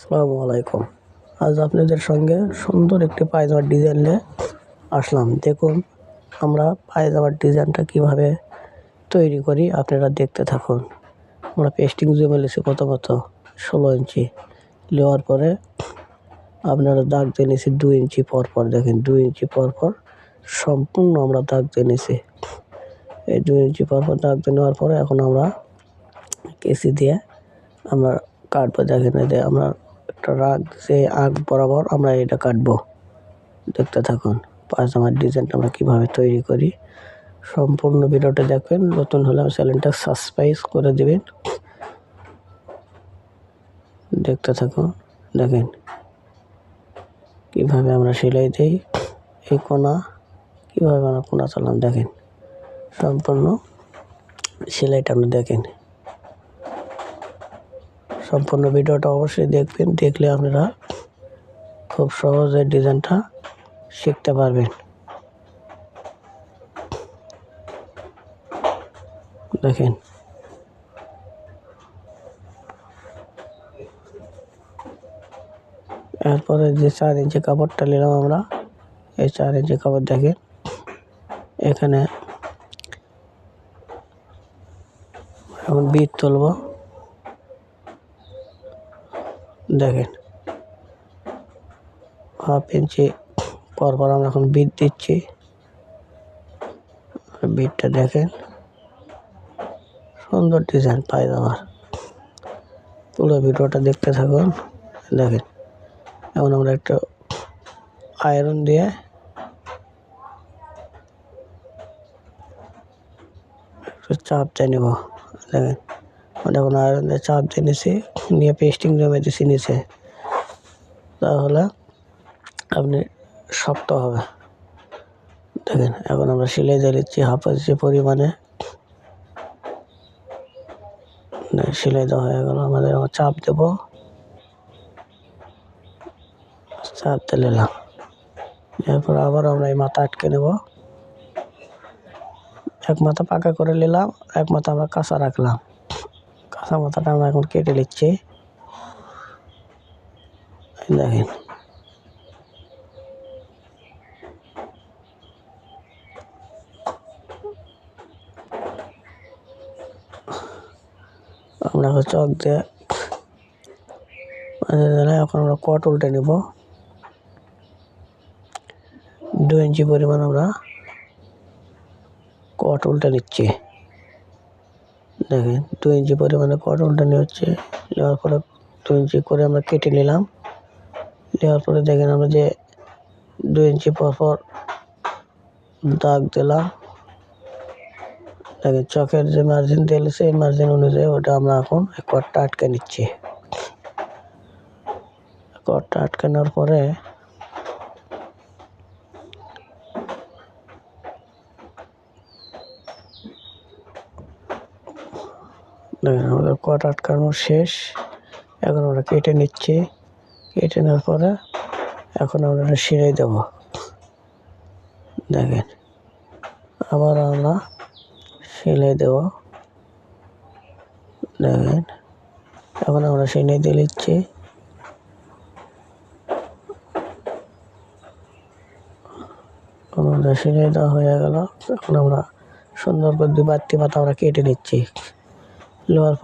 আসসালামু আলাইকুম। আজ আপনাদের সঙ্গে সুন্দর একটি পায়জামার ডিজাইন নিয়ে আসলাম। দেখুন আমরা পায়জামার ডিজাইনটা কীভাবে তৈরি করি, আপনারা দেখতে থাকুন। আমরা পেস্টিং জমে নিয়েছি প্রথমত 16 ইঞ্চি, নেওয়ার পরে আপনারা দাগ দিয়ে নিয়েছি 2 ইঞ্চি পরপর। দেখেন 2 ইঞ্চি পরপর সম্পূর্ণ আমরা দাগ দিয়ে নিয়েছি। এই 2 ইঞ্চি পরপর দাগ দিয়ে নেওয়ার পরে এখন আমরা কেসি দিয়ে আমরা কাটবো। দেখেন এই আমরা একটা রাগ যে আগ বরাবর আমরা এটা কাটবো। দেখতে থাকুন পায়জামার ডিজাইনটা আমরা কীভাবে তৈরি করি। সম্পূর্ণ ভিডিওটা দেখবেন। নতুন হলে আমার চ্যানেলটা সাবস্ক্রাইব করে দেবেন। দেখতে থাকুন। দেখেন কীভাবে আমরা সেলাই দিই। এই কোনা কীভাবে আমরা কোনা চালাম দেখেন। সম্পূর্ণ সেলাইটা আপনি দেখেন। সম্পূর্ণ ভিডিওটা অবশ্যই দেখবেন। দেখলে আপনারা খুব সহজে ডিজাইনটা শিখতে পারবেন। দেখেন এরপরে যে 4 ইঞ্চি কাপড়টা নিলাম আমরা, এই 4 ইঞ্চি কাপড় দেখেন এখানে এখন বিট তুলব। দেখেন 1/2 ইঞ্চি পরপর আমরা এখন বিট দিচ্ছি। বিটটা দেখেন সুন্দর ডিজাইন পায়জামার। পুরো ভিডিওটা দেখতে থাকুন। দেখেন এখন আমরা একটু আয়রন দিয়ে একটু চাপ দিয়ে নেব। দেখেন এখন আয়রন দিয়ে চাপ দিয়ে নিছি, নিয়ে পেস্টিং জমে দিছি নিচে, তাহলে আপনি শক্ত হবে। দেখেন এখন আমরা সেলাই দিয়ে দিচ্ছি 1/2 ইঞ্চি পরিমাণে। সেলাই দেওয়া হয়ে গেল আমাদের। আমার চাপ দেব, চাপ দিয়ে নিলাম। এরপর আবার আমরা এই মাথা আটকে নেব। এক মাথা পাকা করে নিলাম, এক মাথা আমরা কাঁচা রাখলাম। কাঁচা মাথাটা আমরা এখন কেটে নিচ্ছি। দেখেন আমরা চক দিয়ে এখন আমরা কট উল্টে নেব। 2 ইঞ্চি পরিমাণ আমরা কট উল্টে নিচ্ছি। দেখেন 2 ইঞ্চি পরিমাণে কট উল্টে নিচ্ছে। নেওয়ার পরে 2 ইঞ্চি করে আমরা কেটে নিলাম। নেওয়ার পরে দেখেন আমরা যে 2 ইঞ্চি পরপর দাগ দিলাম। দেখেন চকের যে মার্জিন দিয়েছে এই মার্জিন অনুযায়ী ওটা আমরা এখন কটটা আটকে নিচ্ছি। কটটা আটকানোর পরে দেখেন আমাদের কট আটকানো শেষ। এখন আমরা কেটে নিচ্ছি। কেটে নেওয়ার পরে এখন আমরা সেলাই দেব। দেখেন আবার আমরা সেলাই দেব। দেখেন এখন আমরা সেলাই দিয়ে নিচ্ছি। আমাদের সেলাই দেওয়া হয়ে গেল। এখন আমরা সুন্দর করে 2 বাড়তি মাথা আমরা কেটে নিচ্ছি। নেওয়ার পর